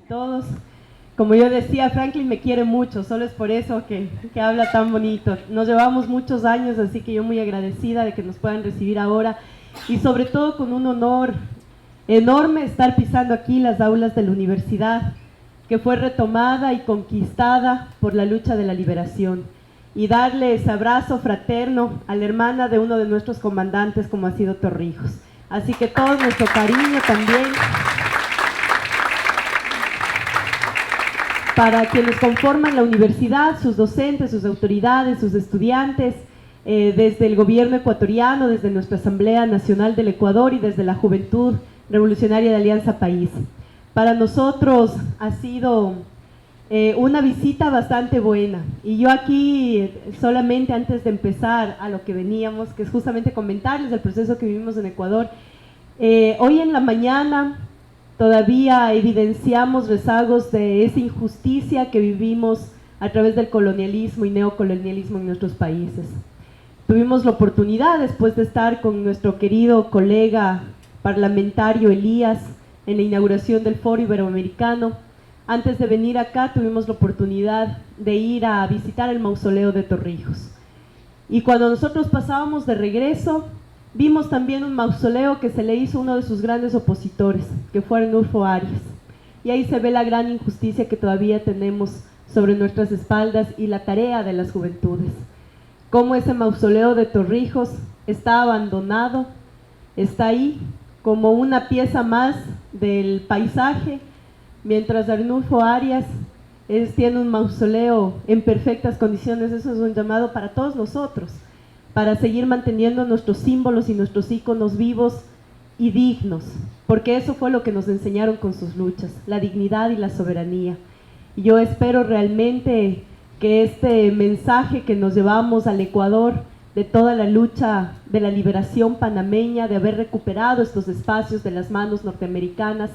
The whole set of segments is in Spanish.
todos. Como yo decía, Franklin me quiere mucho, solo es por eso que habla tan bonito. Nos llevamos muchos años, así que yo muy agradecida de que nos puedan recibir ahora y sobre todo con un honor enorme estar pisando aquí las aulas de la universidad, que fue retomada y conquistada por la lucha de la liberación, y darle ese abrazo fraterno a la hermana de uno de nuestros comandantes como ha sido Torrijos. Así que todo nuestro cariño también para quienes conforman la universidad, sus docentes, sus autoridades, sus estudiantes, desde el gobierno ecuatoriano, desde nuestra Asamblea Nacional del Ecuador y desde la Juventud Revolucionaria de Alianza País. Para nosotros ha sido una visita bastante buena, y yo aquí solamente antes de empezar a lo que veníamos, que es justamente comentarles el proceso que vivimos en Ecuador. Hoy en la mañana todavía evidenciamos rezagos de esa injusticia que vivimos a través del colonialismo y neocolonialismo en nuestros países. Tuvimos la oportunidad, después de estar con nuestro querido colega parlamentario Elías en la inauguración del Foro Iberoamericano, antes de venir acá tuvimos la oportunidad de ir a visitar el mausoleo de Torrijos. Y cuando nosotros pasábamos de regreso, vimos también un mausoleo que se le hizo a uno de sus grandes opositores, que fue Arnulfo Arias. Y ahí se ve la gran injusticia que todavía tenemos sobre nuestras espaldas y la tarea de las juventudes. Cómo ese mausoleo de Torrijos está abandonado, está ahí como una pieza más del paisaje, mientras Arnulfo Arias tiene un mausoleo en perfectas condiciones. Eso es un llamado para todos nosotros, para seguir manteniendo nuestros símbolos y nuestros íconos vivos y dignos, porque eso fue lo que nos enseñaron con sus luchas, la dignidad y la soberanía. Y yo espero realmente que este mensaje que nos llevamos al Ecuador de toda la lucha de la liberación panameña, de haber recuperado estos espacios de las manos norteamericanas,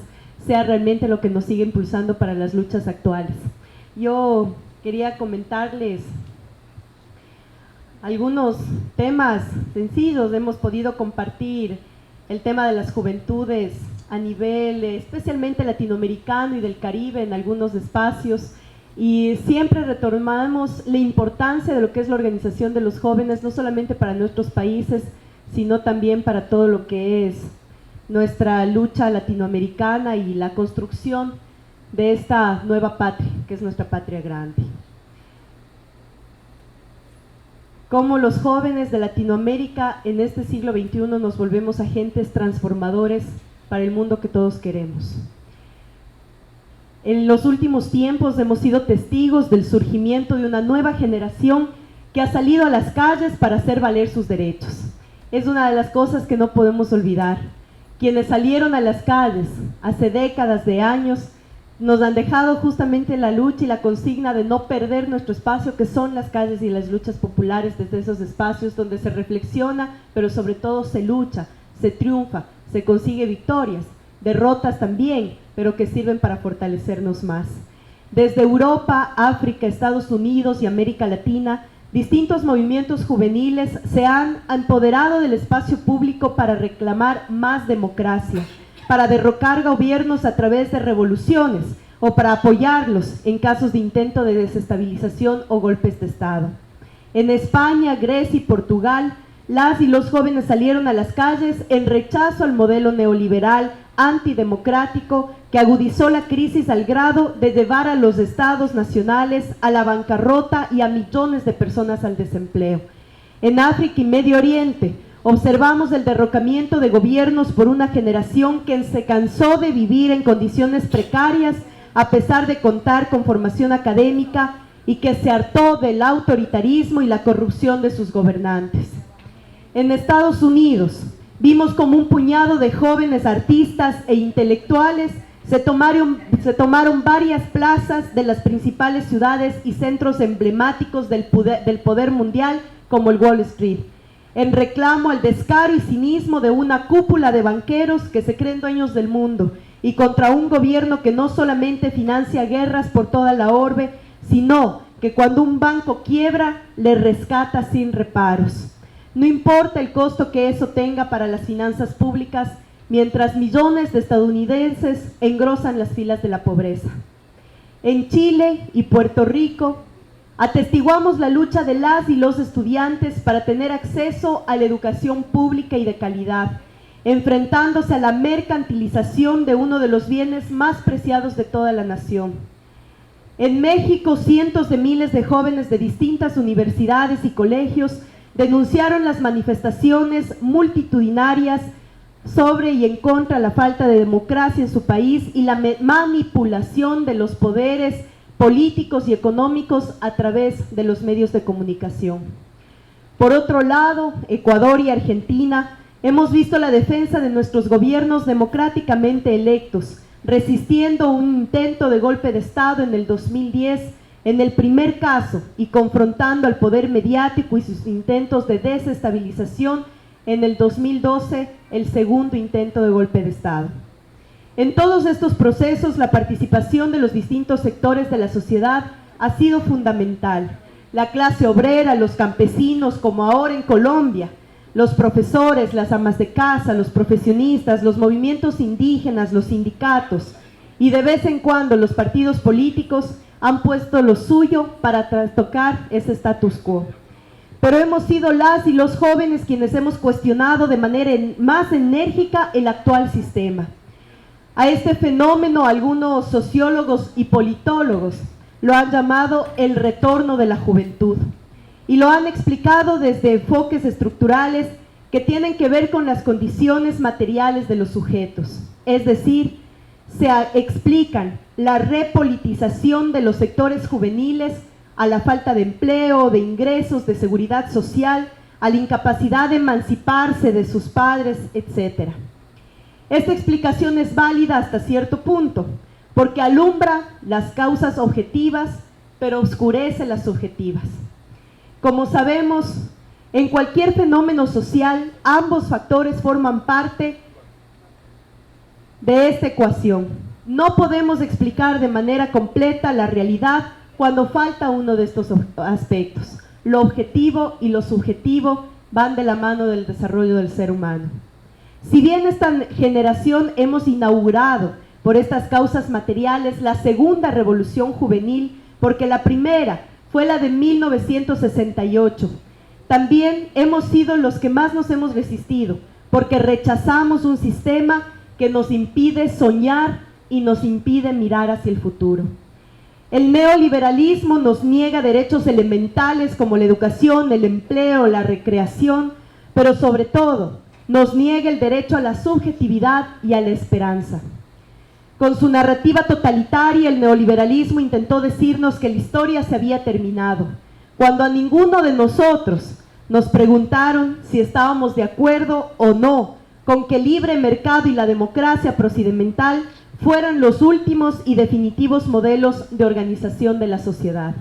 sea realmente lo que nos sigue impulsando para las luchas actuales. Yo quería comentarles algunos temas sencillos. Hemos podido compartir el tema de las juventudes a nivel especialmente latinoamericano y del Caribe en algunos espacios, y siempre retomamos la importancia de lo que es la organización de los jóvenes, no solamente para nuestros países, sino también para todo lo que es nuestra lucha latinoamericana y la construcción de esta nueva patria, que es nuestra patria grande. Cómo los jóvenes de Latinoamérica en este siglo XXI nos volvemos agentes transformadores para el mundo que todos queremos. En los últimos tiempos hemos sido testigos del surgimiento de una nueva generación que ha salido a las calles para hacer valer sus derechos. Es una de las cosas que no podemos olvidar. Quienes salieron a las calles hace décadas de años nos han dejado justamente la lucha y la consigna de no perder nuestro espacio, que son las calles y las luchas populares, desde esos espacios donde se reflexiona, pero sobre todo se lucha, se triunfa, se consigue victorias, derrotas también, pero que sirven para fortalecernos más. Desde Europa, África, Estados Unidos y América Latina, distintos movimientos juveniles se han empoderado del espacio público para reclamar más democracia, para derrocar gobiernos a través de revoluciones o para apoyarlos en casos de intento de desestabilización o golpes de Estado. En España, Grecia y Portugal, las y los jóvenes salieron a las calles en rechazo al modelo neoliberal antidemocrático que agudizó la crisis al grado de llevar a los estados nacionales a la bancarrota y a millones de personas al desempleo. En África y Medio Oriente observamos el derrocamiento de gobiernos por una generación que se cansó de vivir en condiciones precarias a pesar de contar con formación académica y que se hartó del autoritarismo y la corrupción de sus gobernantes. En Estados Unidos vimos como un puñado de jóvenes artistas e intelectuales se tomaron varias plazas de las principales ciudades y centros emblemáticos del poder mundial, como el Wall Street, en reclamo al descaro y cinismo de una cúpula de banqueros que se creen dueños del mundo y contra un gobierno que no solamente financia guerras por toda la orbe, sino que cuando un banco quiebra, le rescata sin reparos. No importa el costo que eso tenga para las finanzas públicas, mientras millones de estadounidenses engrosan las filas de la pobreza. En Chile y Puerto Rico, atestiguamos la lucha de las y los estudiantes para tener acceso a la educación pública y de calidad, enfrentándose a la mercantilización de uno de los bienes más preciados de toda la nación. En México, cientos de miles de jóvenes de distintas universidades y colegios denunciaron las manifestaciones multitudinarias sobre y en contra de la falta de democracia en su país y la manipulación de los poderes políticos y económicos a través de los medios de comunicación. Por otro lado, Ecuador y Argentina hemos visto la defensa de nuestros gobiernos democráticamente electos, resistiendo un intento de golpe de Estado en el 2010, en el primer caso, y confrontando al poder mediático y sus intentos de desestabilización en el 2012, el segundo intento de golpe de Estado. En todos estos procesos, la participación de los distintos sectores de la sociedad ha sido fundamental. La clase obrera, los campesinos, como ahora en Colombia, los profesores, las amas de casa, los profesionistas, los movimientos indígenas, los sindicatos y de vez en cuando los partidos políticos han puesto lo suyo para trastocar ese status quo. Pero hemos sido las y los jóvenes quienes hemos cuestionado de manera más enérgica el actual sistema. A este fenómeno algunos sociólogos y politólogos lo han llamado el retorno de la juventud y lo han explicado desde enfoques estructurales que tienen que ver con las condiciones materiales de los sujetos, es decir, se explican la repolitización de los sectores juveniles a la falta de empleo, de ingresos, de seguridad social, a la incapacidad de emanciparse de sus padres, etc. Esta explicación es válida hasta cierto punto, porque alumbra las causas objetivas, pero oscurece las subjetivas. Como sabemos, en cualquier fenómeno social, ambos factores forman parte de esta ecuación. No podemos explicar de manera completa la realidad cuando falta uno de estos aspectos. Lo objetivo y lo subjetivo van de la mano del desarrollo del ser humano. Si bien esta generación hemos inaugurado por estas causas materiales la segunda revolución juvenil, porque la primera fue la de 1968, también hemos sido los que más nos hemos resistido, porque rechazamos un sistema que nos impide soñar y nos impide mirar hacia el futuro. El neoliberalismo nos niega derechos elementales como la educación, el empleo, la recreación, pero sobre todo nos niega el derecho a la subjetividad y a la esperanza. Con su narrativa totalitaria, el neoliberalismo intentó decirnos que la historia se había terminado, cuando a ninguno de nosotros nos preguntaron si estábamos de acuerdo o no con que el libre mercado y la democracia procedimental fueran los últimos y definitivos modelos de organización de la sociedad.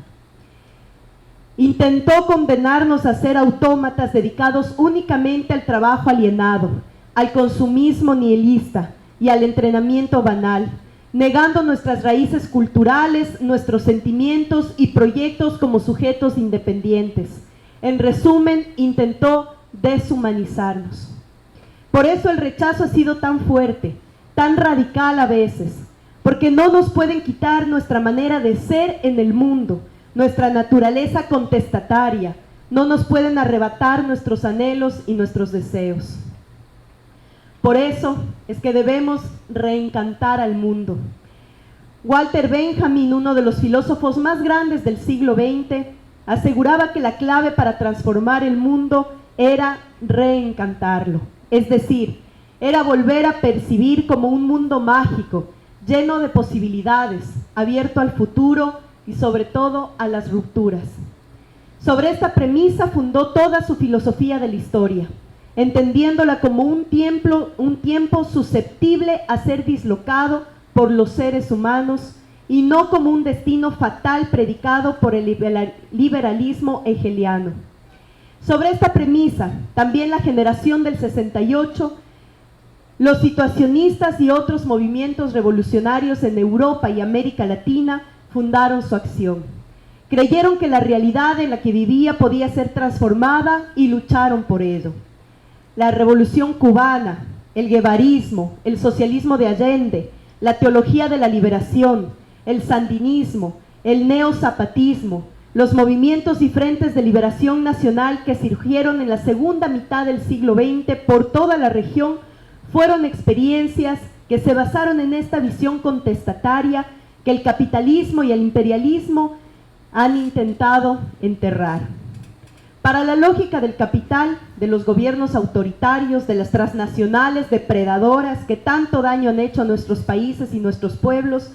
Intentó condenarnos a ser autómatas dedicados únicamente al trabajo alienado, al consumismo nihilista y al entrenamiento banal, negando nuestras raíces culturales, nuestros sentimientos y proyectos como sujetos independientes. En resumen, intentó deshumanizarnos. Por eso el rechazo ha sido tan fuerte, tan radical a veces, porque no nos pueden quitar nuestra manera de ser en el mundo, nuestra naturaleza contestataria, no nos pueden arrebatar nuestros anhelos y nuestros deseos. Por eso es que debemos reencantar al mundo. Walter Benjamin, uno de los filósofos más grandes del siglo XX, aseguraba que la clave para transformar el mundo era reencantarlo, es decir, era volver a percibir como un mundo mágico, lleno de posibilidades, abierto al futuro y sobre todo a las rupturas. Sobre esta premisa fundó toda su filosofía de la historia, entendiéndola como un tiempo susceptible a ser dislocado por los seres humanos y no como un destino fatal predicado por el liberalismo hegeliano. Sobre esta premisa, también la generación del 68, los situacionistas y otros movimientos revolucionarios en Europa y América Latina fundaron su acción. Creyeron que la realidad en la que vivía podía ser transformada y lucharon por ello. La Revolución Cubana, el guevarismo, el socialismo de Allende, la teología de la liberación, el sandinismo, el neozapatismo, los movimientos y frentes de liberación nacional que surgieron en la segunda mitad del siglo XX por toda la región, fueron experiencias que se basaron en esta visión contestataria que el capitalismo y el imperialismo han intentado enterrar. Para la lógica del capital, de los gobiernos autoritarios, de las transnacionales depredadoras que tanto daño han hecho a nuestros países y nuestros pueblos,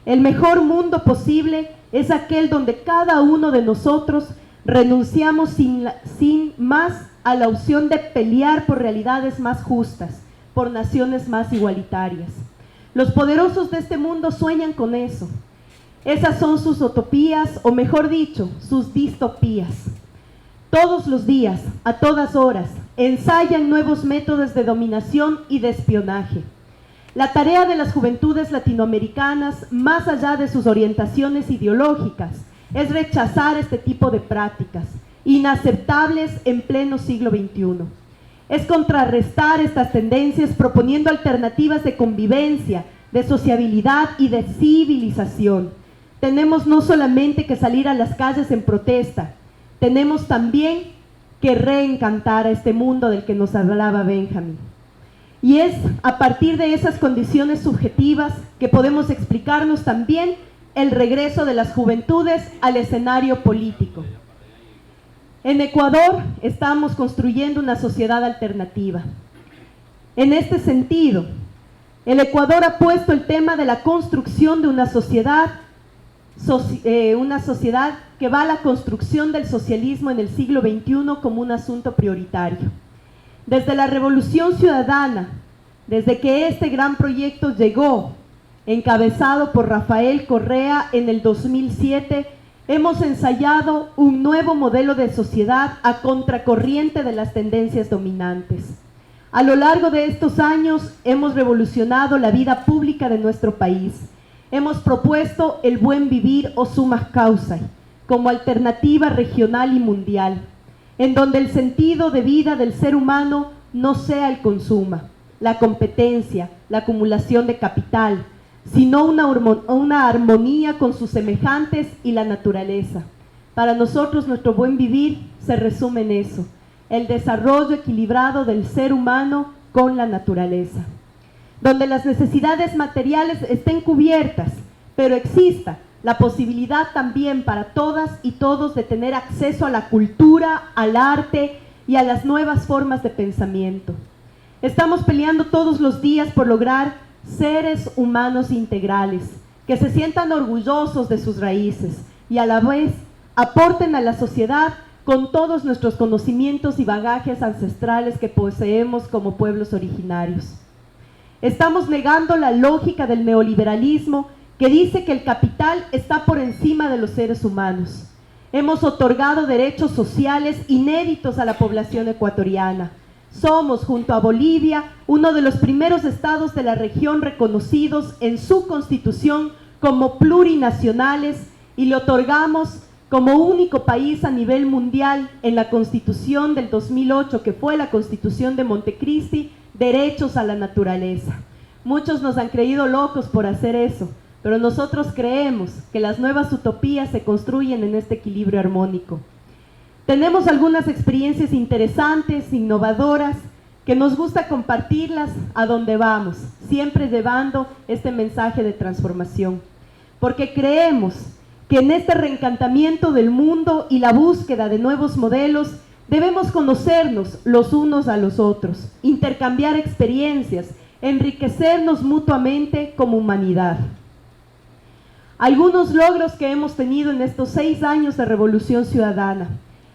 el mejor mundo posible es aquel donde cada uno de nosotros renunciamos sin más a la opción de pelear por realidades más justas, por naciones más igualitarias. Los poderosos de este mundo sueñan con eso. Esas son sus utopías, o mejor dicho, sus distopías. Todos los días, a todas horas, ensayan nuevos métodos de dominación y de espionaje. La tarea de las juventudes latinoamericanas, más allá de sus orientaciones ideológicas, es rechazar este tipo de prácticas, inaceptables en pleno siglo XXI. Es contrarrestar estas tendencias proponiendo alternativas de convivencia, de sociabilidad y de civilización. Tenemos no solamente que salir a las calles en protesta, tenemos también que reencantar a este mundo del que nos hablaba Benjamin. Y es a partir de esas condiciones subjetivas que podemos explicarnos también el regreso de las juventudes al escenario político. En Ecuador estamos construyendo una sociedad alternativa. En este sentido, el Ecuador ha puesto el tema de la construcción de una sociedad que va a la construcción del socialismo en el siglo XXI como un asunto prioritario. Desde la Revolución Ciudadana, desde que este gran proyecto llegó, encabezado por Rafael Correa en el 2007, hemos ensayado un nuevo modelo de sociedad a contracorriente de las tendencias dominantes. A lo largo de estos años hemos revolucionado la vida pública de nuestro país. Hemos propuesto el buen vivir o summa causa como alternativa regional y mundial, en donde el sentido de vida del ser humano no sea el consumo, la competencia, la acumulación de capital, sino una armonía con sus semejantes y la naturaleza. Para nosotros nuestro buen vivir se resume en eso, el desarrollo equilibrado del ser humano con la naturaleza, donde las necesidades materiales estén cubiertas, pero exista la posibilidad también para todas y todos de tener acceso a la cultura, al arte y a las nuevas formas de pensamiento. Estamos peleando todos los días por lograr seres humanos integrales, que se sientan orgullosos de sus raíces y a la vez aporten a la sociedad con todos nuestros conocimientos y bagajes ancestrales que poseemos como pueblos originarios. Estamos negando la lógica del neoliberalismo que dice que el capital está por encima de los seres humanos. Hemos otorgado derechos sociales inéditos a la población ecuatoriana. Somos, junto a Bolivia, uno de los primeros estados de la región reconocidos en su constitución como plurinacionales y le otorgamos como único país a nivel mundial en la constitución del 2008, que fue la constitución de Montecristi, derechos a la naturaleza. Muchos nos han creído locos por hacer eso, pero nosotros creemos que las nuevas utopías se construyen en este equilibrio armónico. Tenemos algunas experiencias interesantes, innovadoras, que nos gusta compartirlas a donde vamos, siempre llevando este mensaje de transformación, porque creemos que en este reencantamiento del mundo y la búsqueda de nuevos modelos debemos conocernos los unos a los otros, intercambiar experiencias, enriquecernos mutuamente como humanidad. Algunos logros que hemos tenido en estos 6 años de Revolución Ciudadana,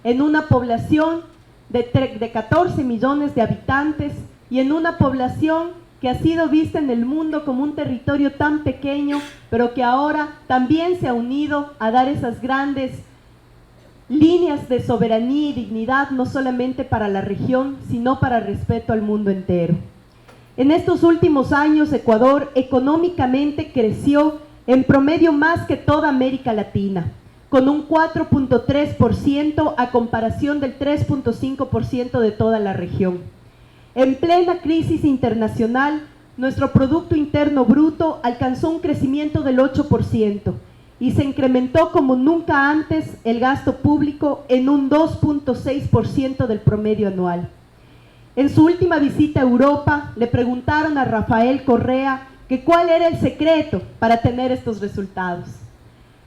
en una población de 14 millones de habitantes y en una población que ha sido vista en el mundo como un territorio tan pequeño, pero que ahora también se ha unido a dar esas grandes líneas de soberanía y dignidad, no solamente para la región, sino para respeto al mundo entero. En estos últimos años, Ecuador económicamente creció en promedio más que toda América Latina, con un 4.3% a comparación del 3.5% de toda la región. En plena crisis internacional, nuestro Producto Interno Bruto alcanzó un crecimiento del 8% y se incrementó como nunca antes el gasto público en un 2.6% del promedio anual. En su última visita a Europa, le preguntaron a Rafael Correa que cuál era el secreto para tener estos resultados.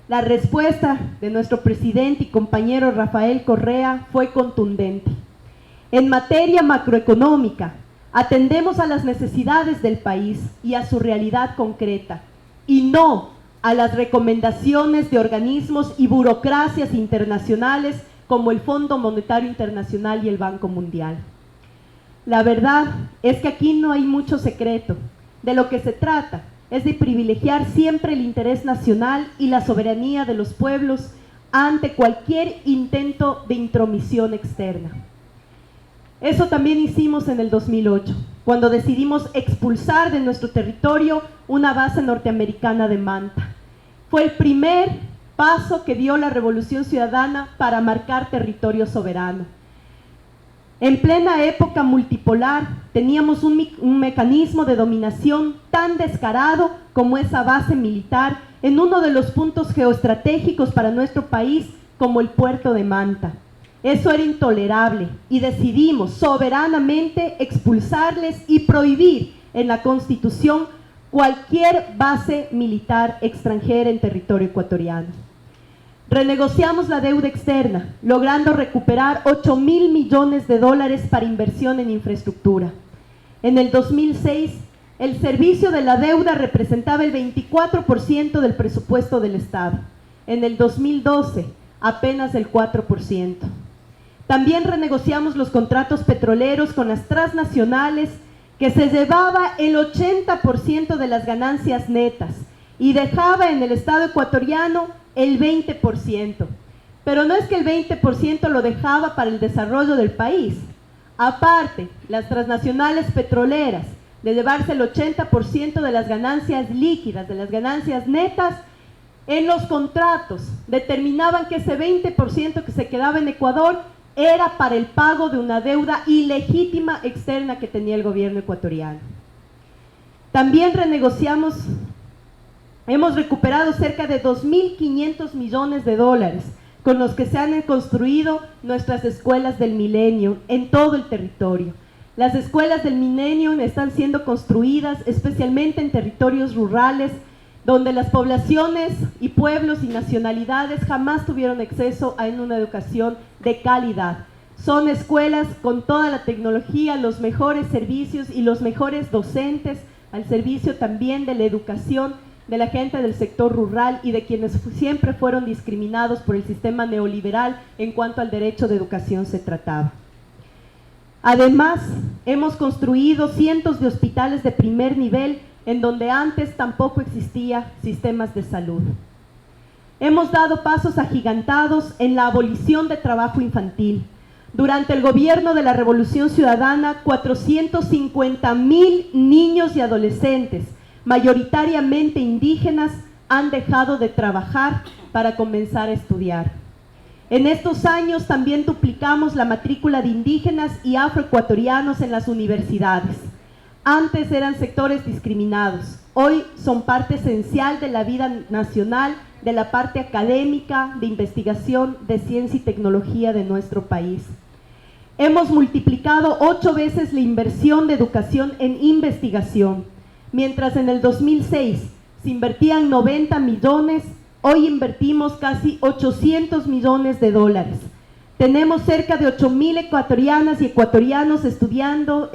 La respuesta de nuestro presidente y compañero Rafael Correa fue contundente. En materia macroeconómica, atendemos a las necesidades del país y a su realidad concreta, y no a las recomendaciones de organismos y burocracias internacionales como el Fondo Monetario Internacional y el Banco Mundial. La verdad es que aquí no hay mucho secreto. De lo que se trata es de privilegiar siempre el interés nacional y la soberanía de los pueblos ante cualquier intento de intromisión externa. Eso también hicimos en el 2008, cuando decidimos expulsar de nuestro territorio una base norteamericana de Manta. Fue el primer paso que dio la Revolución Ciudadana para marcar territorio soberano. En plena época multipolar teníamos un mecanismo de dominación tan descarado como esa base militar en uno de los puntos geoestratégicos para nuestro país como el puerto de Manta. Eso era intolerable y decidimos soberanamente expulsarles y prohibir en la Constitución cualquier base militar extranjera en territorio ecuatoriano. Renegociamos la deuda externa, logrando recuperar 8.000 millones de dólares para inversión en infraestructura. En el 2006, el servicio de la deuda representaba el 24% del presupuesto del Estado. En el 2012, apenas el 4%. También renegociamos los contratos petroleros con las transnacionales, que se llevaba el 80% de las ganancias netas y dejaba en el Estado ecuatoriano el 20%. Pero no es que el 20% lo dejaba para el desarrollo del país. Aparte, las transnacionales petroleras, de llevarse el 80% de las ganancias líquidas, de las ganancias netas, en los contratos determinaban que ese 20% que se quedaba en Ecuador era para el pago de una deuda ilegítima externa que tenía el gobierno ecuatoriano. También renegociamos. Hemos recuperado cerca de 2.500 millones de dólares con los que se han construido nuestras escuelas del milenio en todo el territorio. Las escuelas del milenio están siendo construidas especialmente en territorios rurales donde las poblaciones y pueblos y nacionalidades jamás tuvieron acceso a una educación de calidad. Son escuelas con toda la tecnología, los mejores servicios y los mejores docentes al servicio también de la educación de la gente del sector rural y de quienes siempre fueron discriminados por el sistema neoliberal en cuanto al derecho de educación se trataba. Además, hemos construido cientos de hospitales de primer nivel en donde antes tampoco existía sistemas de salud. Hemos dado pasos agigantados en la abolición de trabajo infantil. Durante el gobierno de la Revolución Ciudadana, 450.000 niños y adolescentes, mayoritariamente indígenas, han dejado de trabajar para comenzar a estudiar. En estos años también duplicamos la matrícula de indígenas y afroecuatorianos en las universidades. Antes eran sectores discriminados, hoy son parte esencial de la vida nacional, de la parte académica, de investigación, de ciencia y tecnología de nuestro país. Hemos multiplicado 8 veces la inversión de educación en investigación. Mientras en el 2006 se invertían 90 millones, hoy invertimos casi 800 millones de dólares. Tenemos cerca de 8.000 ecuatorianas y ecuatorianos estudiando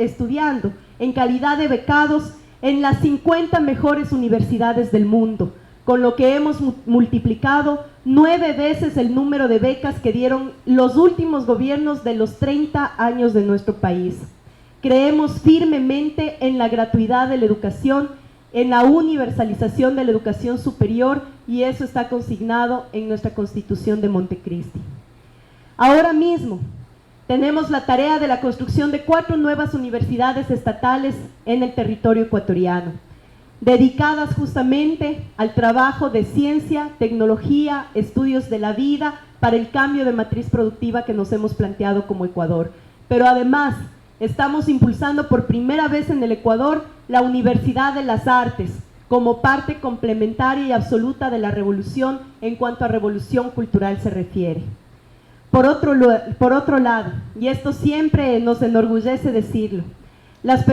en calidad de becados en las 50 mejores universidades del mundo, con lo que hemos multiplicado 9 veces el número de becas que dieron los últimos gobiernos de los 30 años de nuestro país. Creemos firmemente en la gratuidad de la educación, en la universalización de la educación superior, y eso está consignado en nuestra Constitución de Montecristi. Ahora mismo tenemos la tarea de la construcción de 4 nuevas universidades estatales en el territorio ecuatoriano, dedicadas justamente al trabajo de ciencia, tecnología, estudios de la vida para el cambio de matriz productiva que nos hemos planteado como Ecuador. Pero además estamos impulsando por primera vez en el Ecuador la Universidad de las Artes, como parte complementaria y absoluta de la revolución en cuanto a revolución cultural se refiere. Por otro lado, y esto siempre nos enorgullece decirlo, las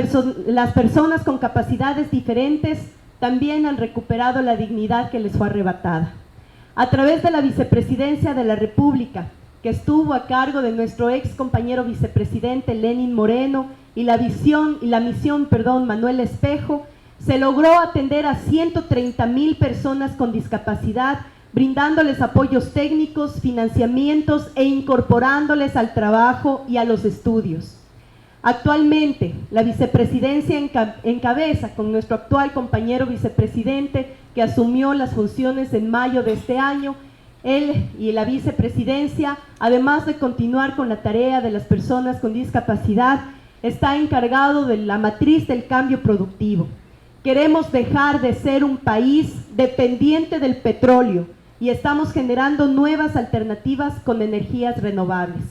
personas con capacidades diferentes también han recuperado la dignidad que les fue arrebatada. A través de la Vicepresidencia de la República, que estuvo a cargo de nuestro ex compañero vicepresidente Lenin Moreno y la misión Manuel Espejo, se logró atender a 130,000 personas con discapacidad, brindándoles apoyos técnicos, financiamientos e incorporándoles al trabajo y a los estudios. Actualmente, la vicepresidencia encabeza con nuestro actual compañero vicepresidente que asumió las funciones en mayo de este año. Él y la vicepresidencia, además de continuar con la tarea de las personas con discapacidad, está encargado de la matriz del cambio productivo. Queremos dejar de ser un país dependiente del petróleo y estamos generando nuevas alternativas con energías renovables.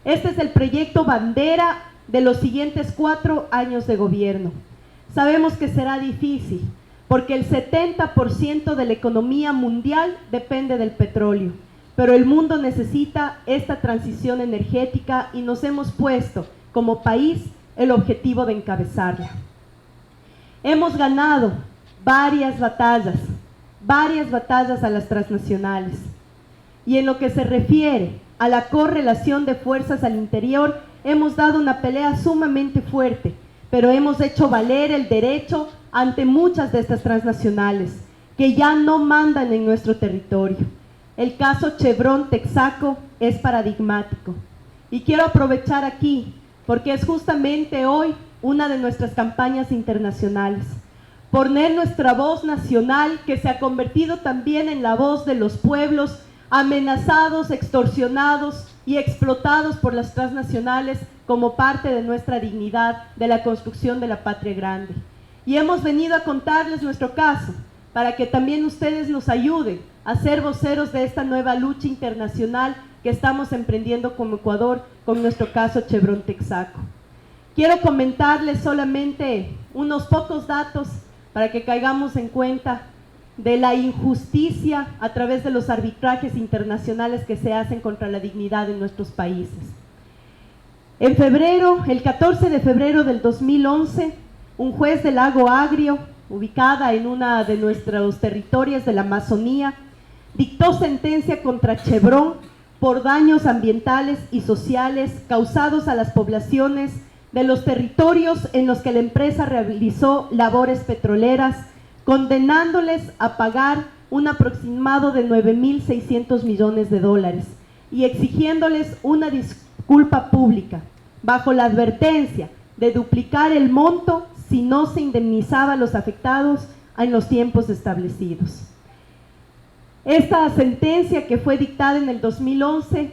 Este es el proyecto bandera de los siguientes 4 años de gobierno. Sabemos que será difícil, porque el 70% de la economía mundial depende del petróleo, pero el mundo necesita esta transición energética y nos hemos puesto como país el objetivo de encabezarla. Hemos ganado varias batallas a las transnacionales, y en lo que se refiere a la correlación de fuerzas al interior, hemos dado una pelea sumamente fuerte, pero hemos hecho valer el derecho ante muchas de estas transnacionales que ya no mandan en nuestro territorio. El caso Chevron Texaco es paradigmático y quiero aprovechar aquí porque es justamente hoy una de nuestras campañas internacionales. Poner nuestra voz nacional, que se ha convertido también en la voz de los pueblos amenazados, extorsionados y explotados por las transnacionales como parte de nuestra dignidad de la construcción de la patria grande. Y hemos venido a contarles nuestro caso para que también ustedes nos ayuden a ser voceros de esta nueva lucha internacional que estamos emprendiendo como Ecuador con nuestro caso Chevron Texaco. Quiero comentarles solamente unos pocos datos para que caigamos en cuenta de la injusticia a través de los arbitrajes internacionales que se hacen contra la dignidad de nuestros países. En febrero, el 14 de febrero del 2011, un juez del Lago Agrio, ubicada en una de nuestros territorios de la Amazonía, dictó sentencia contra Chevron por daños ambientales y sociales causados a las poblaciones de los territorios en los que la empresa realizó labores petroleras, condenándoles a pagar un aproximado de 9.600 millones de dólares y exigiéndoles una disculpa pública, bajo la advertencia de duplicar el monto si no se indemnizaba a los afectados en los tiempos establecidos. Esta sentencia, que fue dictada en el 2011,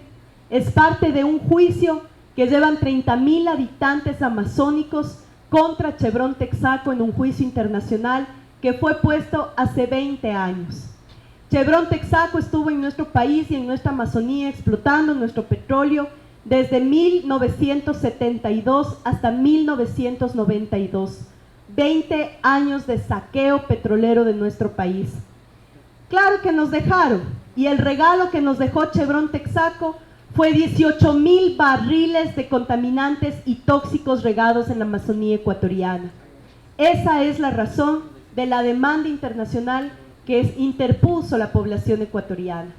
es parte de un juicio que llevan 30,000 habitantes amazónicos contra Chevron Texaco en un juicio internacional que fue puesto hace 20 años. Chevron Texaco estuvo en nuestro país y en nuestra Amazonía explotando nuestro petróleo desde 1972 hasta 1992. 20 años de saqueo petrolero de nuestro país. Claro que nos dejaron, y el regalo que nos dejó Chevron Texaco fue 18,000 barriles de contaminantes y tóxicos regados en la Amazonía ecuatoriana. Esa es la razón de la demanda internacional que interpuso la población ecuatoriana.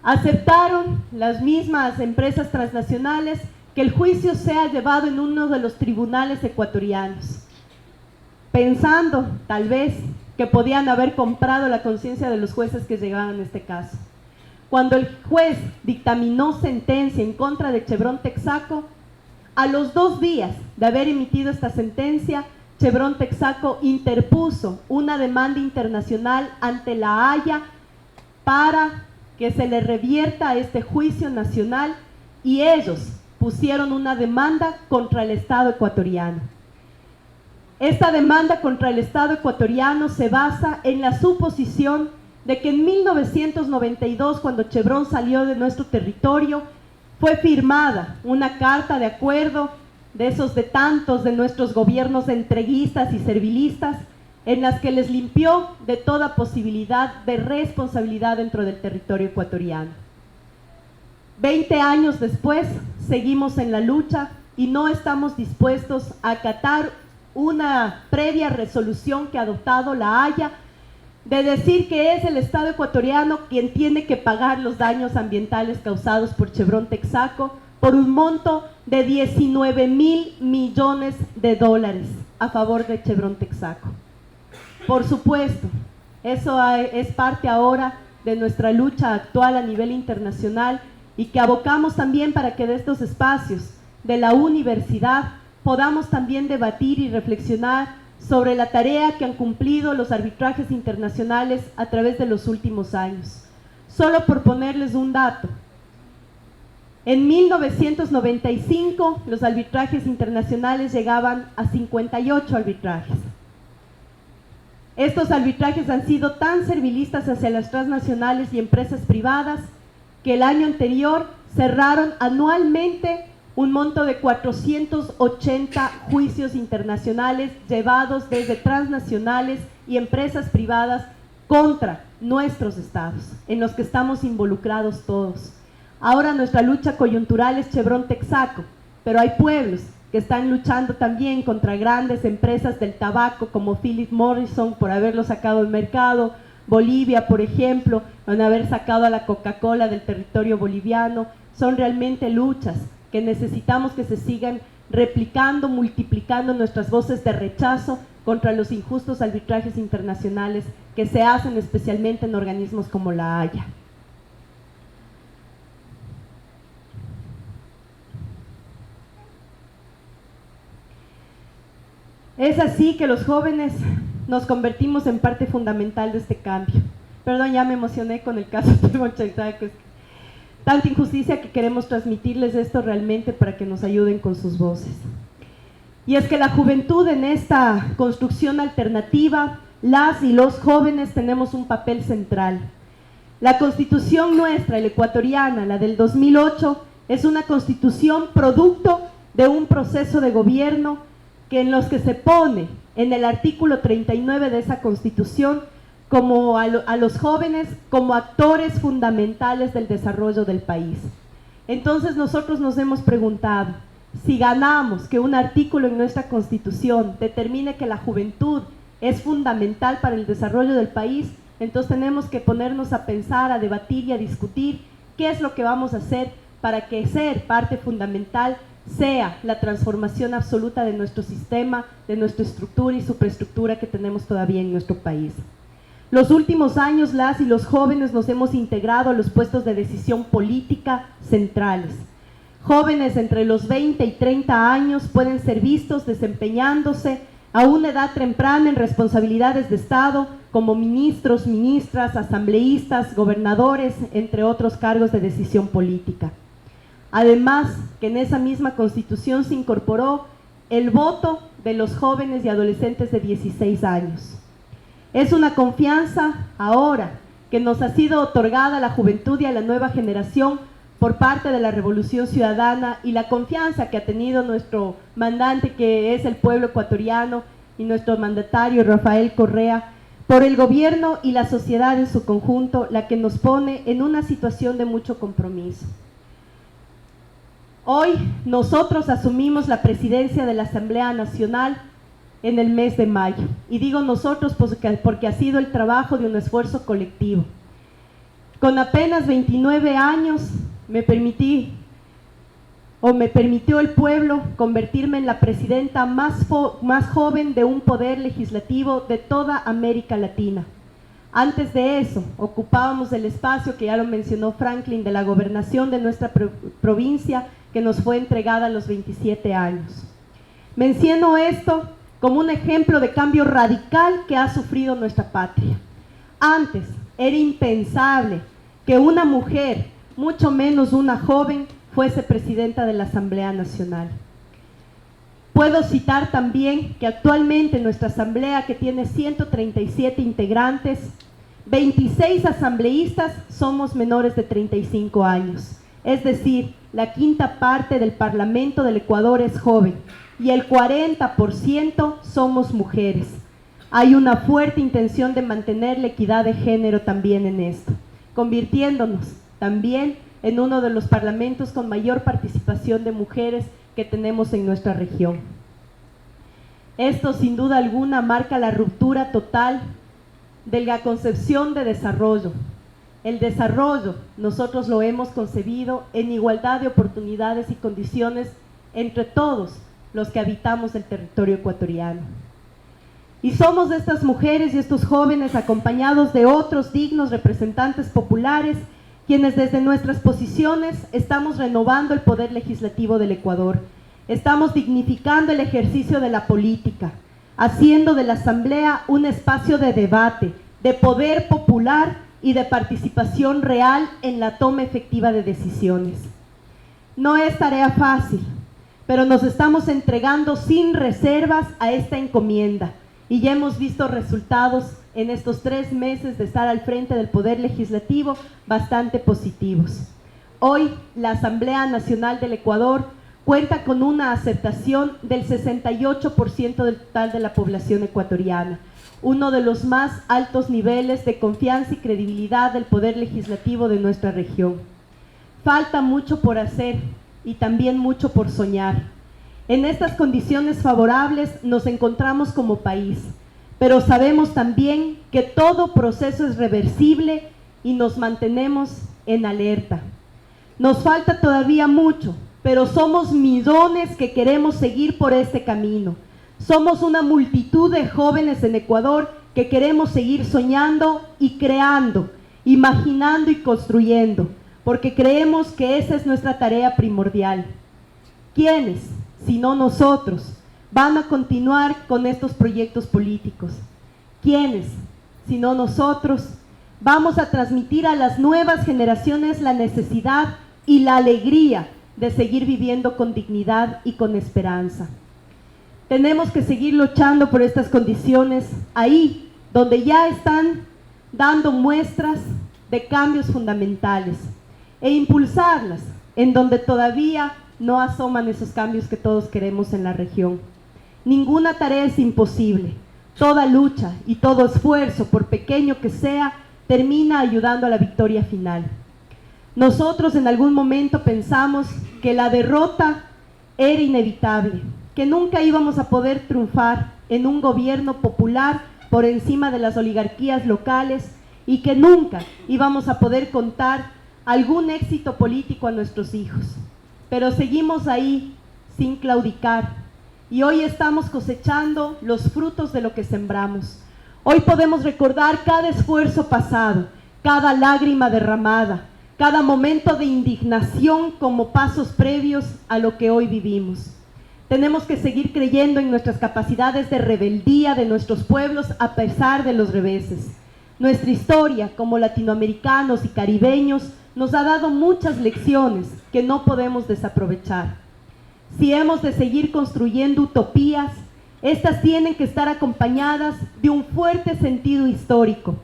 Aceptaron las mismas empresas transnacionales que el juicio sea llevado en uno de los tribunales ecuatorianos, pensando tal vez que podían haber comprado la conciencia de los jueces que llegaban a este caso. Cuando el juez dictaminó sentencia en contra de Chevron Texaco, a los 2 días de haber emitido esta sentencia, Chevron Texaco interpuso una demanda internacional ante la Haya para que se le revierta a este juicio nacional, y ellos pusieron una demanda contra el Estado ecuatoriano. Esta demanda contra el Estado ecuatoriano se basa en la suposición de que en 1992, cuando Chevron salió de nuestro territorio, fue firmada una carta de acuerdo de esos de tantos de nuestros gobiernos entreguistas y servilistas, en las que les limpió de toda posibilidad de responsabilidad dentro del territorio ecuatoriano. 20 años después, seguimos en la lucha y no estamos dispuestos a acatar una previa resolución que ha adoptado la Haya, de decir que es el Estado ecuatoriano quien tiene que pagar los daños ambientales causados por Chevron Texaco por un monto de 19.000 millones de dólares a favor de Chevron Texaco. Por supuesto, eso es parte ahora de nuestra lucha actual a nivel internacional y que abocamos también para que de estos espacios de la universidad podamos también debatir y reflexionar sobre la tarea que han cumplido los arbitrajes internacionales a través de los últimos años. Solo por ponerles un dato, en 1995 los arbitrajes internacionales llegaban a 58 arbitrajes. Estos arbitrajes han sido tan servilistas hacia las transnacionales y empresas privadas que el año anterior cerraron anualmente un monto de 480 juicios internacionales llevados desde transnacionales y empresas privadas contra nuestros estados, en los que estamos involucrados todos. Ahora nuestra lucha coyuntural es Chevron Texaco, pero hay pueblos que están luchando también contra grandes empresas del tabaco como Philip Morrison por haberlo sacado del mercado, Bolivia, por ejemplo, van a haber sacado a la Coca-Cola del territorio boliviano. Son realmente luchas que necesitamos que se sigan replicando, multiplicando nuestras voces de rechazo contra los injustos arbitrajes internacionales que se hacen especialmente en organismos como la Haya. Es así que los jóvenes nos convertimos en parte fundamental de este cambio. Perdón, ya me emocioné con el caso de Mochaizaco. Tanta injusticia que queremos transmitirles esto realmente para que nos ayuden con sus voces. Y es que la juventud en esta construcción alternativa, las y los jóvenes tenemos un papel central. La constitución nuestra, la ecuatoriana, la del 2008, es una constitución producto de un proceso de gobierno en los que se pone en el artículo 39 de esa constitución como a los jóvenes como actores fundamentales del desarrollo del país. Entonces nosotros nos hemos preguntado, si ganamos que un artículo en nuestra constitución determine que la juventud es fundamental para el desarrollo del país, entonces tenemos que ponernos a pensar, a debatir y a discutir qué es lo que vamos a hacer para que ser parte fundamental sea la transformación absoluta de nuestro sistema, de nuestra estructura y superestructura que tenemos todavía en nuestro país. Los últimos años las y los jóvenes nos hemos integrado a los puestos de decisión política centrales. Jóvenes entre los 20 y 30 años pueden ser vistos desempeñándose a una edad temprana en responsabilidades de Estado como ministros, ministras, asambleístas, gobernadores, entre otros cargos de decisión política. Además, que en esa misma constitución se incorporó el voto de los jóvenes y adolescentes de 16 años. Es una confianza ahora que nos ha sido otorgada a la juventud y a la nueva generación por parte de la Revolución Ciudadana y la confianza que ha tenido nuestro mandante, que es el pueblo ecuatoriano, y nuestro mandatario Rafael Correa, por el gobierno y la sociedad en su conjunto, la que nos pone en una situación de mucho compromiso. Hoy nosotros asumimos la presidencia de la Asamblea Nacional en el mes de mayo. Y digo nosotros porque ha sido el trabajo de un esfuerzo colectivo. Con apenas 29 años me permitió el pueblo convertirme en la presidenta más joven de un poder legislativo de toda América Latina. Antes de eso, ocupábamos el espacio que ya lo mencionó Franklin, de la gobernación de nuestra provincia, que nos fue entregada a los 27 años. Menciono esto como un ejemplo de cambio radical que ha sufrido nuestra patria. Antes era impensable que una mujer, mucho menos una joven, fuese presidenta de la Asamblea Nacional. Puedo citar también que actualmente nuestra Asamblea, que tiene 137 integrantes, 26 asambleístas somos menores de 35 años. Es decir, la quinta parte del Parlamento del Ecuador es joven y el 40% somos mujeres. Hay una fuerte intención de mantener la equidad de género también en esto, convirtiéndonos también en uno de los parlamentos con mayor participación de mujeres que tenemos en nuestra región. Esto sin duda alguna marca la ruptura total de la concepción de desarrollo. El desarrollo nosotros lo hemos concebido en igualdad de oportunidades y condiciones entre todos los que habitamos el territorio ecuatoriano. Y somos de estas mujeres y estos jóvenes acompañados de otros dignos representantes populares quienes desde nuestras posiciones estamos renovando el poder legislativo del Ecuador. Estamos dignificando el ejercicio de la política, haciendo de la Asamblea un espacio de debate, de poder popular y de participación real en la toma efectiva de decisiones. No es tarea fácil, pero nos estamos entregando sin reservas a esta encomienda y ya hemos visto resultados en estos 3 meses de estar al frente del Poder Legislativo bastante positivos. Hoy la Asamblea Nacional del Ecuador cuenta con una aceptación del 68% del total de la población ecuatoriana, uno de los más altos niveles de confianza y credibilidad del Poder Legislativo de nuestra región. Falta mucho por hacer y también mucho por soñar. En estas condiciones favorables nos encontramos como país, pero sabemos también que todo proceso es reversible y nos mantenemos en alerta. Nos falta todavía mucho, pero somos millones que queremos seguir por este camino. Somos una multitud de jóvenes en Ecuador que queremos seguir soñando y creando, imaginando y construyendo, porque creemos que esa es nuestra tarea primordial. ¿Quiénes, si no nosotros, van a continuar con estos proyectos políticos? ¿Quiénes, si no nosotros, vamos a transmitir a las nuevas generaciones la necesidad y la alegría de seguir viviendo con dignidad y con esperanza? Tenemos que seguir luchando por estas condiciones ahí donde ya están dando muestras de cambios fundamentales e impulsarlas en donde todavía no asoman esos cambios que todos queremos en la región. Ninguna tarea es imposible. Toda lucha y todo esfuerzo, por pequeño que sea, termina ayudando a la victoria final. Nosotros en algún momento pensamos que la derrota era inevitable, que nunca íbamos a poder triunfar en un gobierno popular por encima de las oligarquías locales y que nunca íbamos a poder contar algún éxito político a nuestros hijos. Pero seguimos ahí sin claudicar y hoy estamos cosechando los frutos de lo que sembramos. Hoy podemos recordar cada esfuerzo pasado, cada lágrima derramada, cada momento de indignación como pasos previos a lo que hoy vivimos. Tenemos que seguir creyendo en nuestras capacidades de rebeldía de nuestros pueblos a pesar de los reveses. Nuestra historia como latinoamericanos y caribeños nos ha dado muchas lecciones que no podemos desaprovechar. Si hemos de seguir construyendo utopías, estas tienen que estar acompañadas de un fuerte sentido histórico.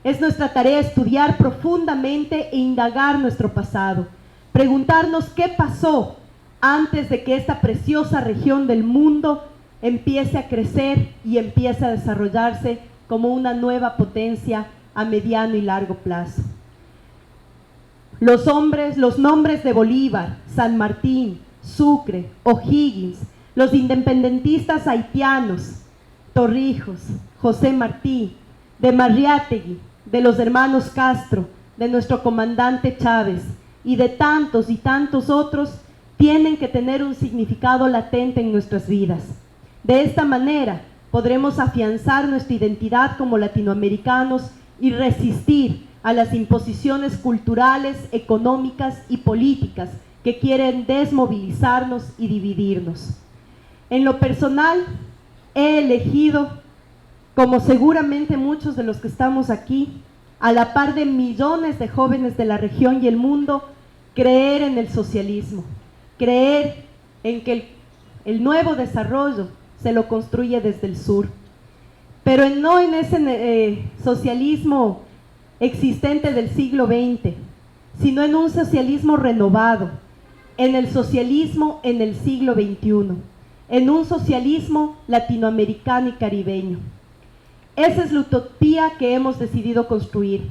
Es nuestra tarea estudiar profundamente e indagar nuestro pasado, preguntarnos qué pasó antes de que esta preciosa región del mundo empiece a crecer y empiece a desarrollarse como una nueva potencia a mediano y largo plazo. Los nombres de Bolívar, San Martín, Sucre, O'Higgins, los independentistas haitianos, Torrijos, José Martí, de Marriátegui, de los hermanos Castro, de nuestro comandante Chávez y de tantos y tantos otros, tienen que tener un significado latente en nuestras vidas. De esta manera podremos afianzar nuestra identidad como latinoamericanos y resistir a las imposiciones culturales, económicas y políticas que quieren desmovilizarnos y dividirnos. En lo personal, he elegido, como seguramente muchos de los que estamos aquí, a la par de millones de jóvenes de la región y el mundo, creer en el socialismo, creer en que el nuevo desarrollo se lo construye desde el sur, pero no en ese socialismo existente del siglo XX, sino en un socialismo renovado, en el socialismo en el siglo XXI, en un socialismo latinoamericano y caribeño. Esa es la utopía que hemos decidido construir,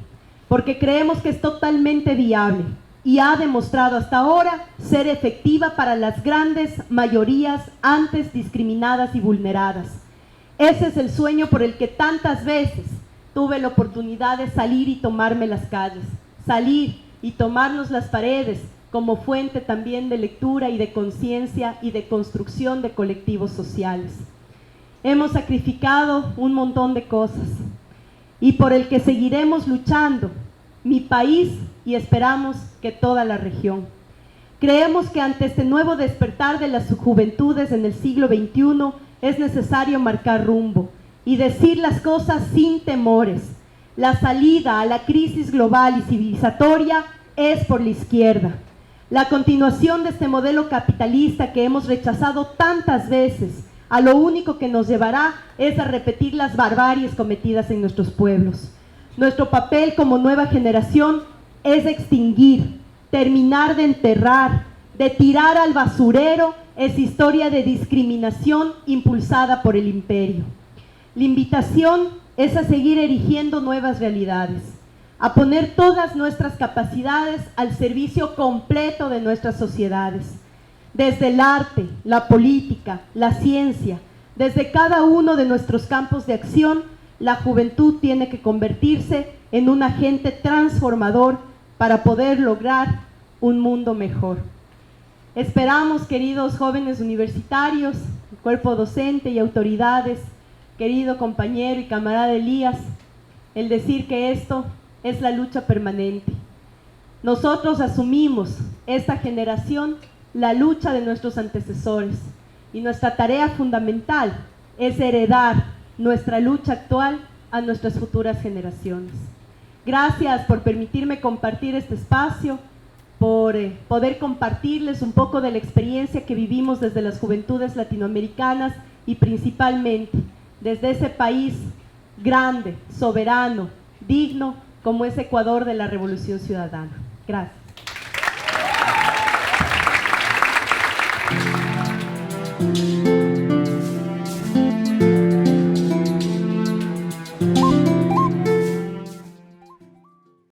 porque creemos que es totalmente viable y ha demostrado hasta ahora ser efectiva para las grandes mayorías antes discriminadas y vulneradas. Ese es el sueño por el que tantas veces tuve la oportunidad de salir y tomarme las calles, salir y tomarnos las paredes como fuente también de lectura y de conciencia y de construcción de colectivos sociales. Hemos sacrificado un montón de cosas y por el que seguiremos luchando, mi país y esperamos que toda la región. Creemos que ante este nuevo despertar de las juventudes en el siglo XXI es necesario marcar rumbo y decir las cosas sin temores. La salida a la crisis global y civilizatoria es por la izquierda. La continuación de este modelo capitalista que hemos rechazado tantas veces, a lo único que nos llevará es a repetir las barbaries cometidas en nuestros pueblos. Nuestro papel como nueva generación es extinguir, terminar de enterrar, de tirar al basurero esa historia de discriminación impulsada por el imperio. La invitación es a seguir erigiendo nuevas realidades, a poner todas nuestras capacidades al servicio completo de nuestras sociedades. Desde el arte, la política, la ciencia, desde cada uno de nuestros campos de acción, la juventud tiene que convertirse en un agente transformador para poder lograr un mundo mejor. Esperamos, queridos jóvenes universitarios, cuerpo docente y autoridades, querido compañero y camarada Elías, el decir que esto es la lucha permanente. Nosotros asumimos, esta generación, la lucha de nuestros antecesores y nuestra tarea fundamental es heredar nuestra lucha actual a nuestras futuras generaciones. Gracias por permitirme compartir este espacio, por poder compartirles un poco de la experiencia que vivimos desde las juventudes latinoamericanas y principalmente desde ese país grande, soberano, digno como es Ecuador de la Revolución Ciudadana. Gracias.